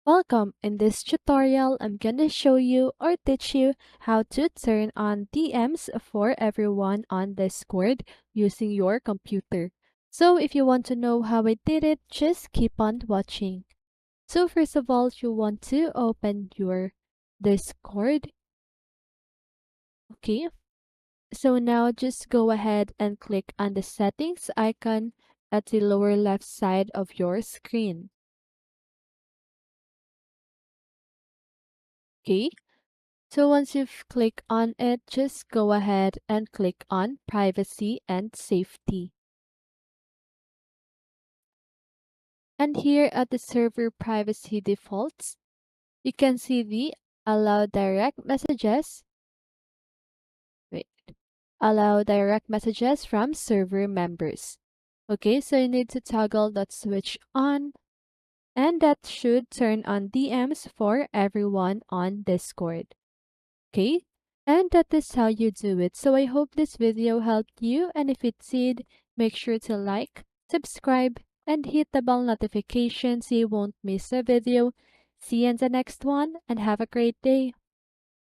Welcome! In this tutorial, I'm gonna show you or teach you how to turn on DMs for everyone on Discord using your computer. So if you want to know how I did it, just keep on watching. So first of all, you want to open your Discord. Okay, so now just go ahead and click on the settings icon at the lower left side of your screen. Okay, so once you've clicked on it, just go ahead and click on Privacy and Safety. And here at the server privacy defaults, you can see the Allow direct messages. Wait, Allow direct messages from server members. Okay, so you need to toggle that switch on, and that should turn on DMs for everyone on Discord. Okay, and that is how you do it. So I hope this video helped you, and if it did, make sure to like, subscribe, and hit the bell notification so you won't miss a video. See you in the next one, and have a great day.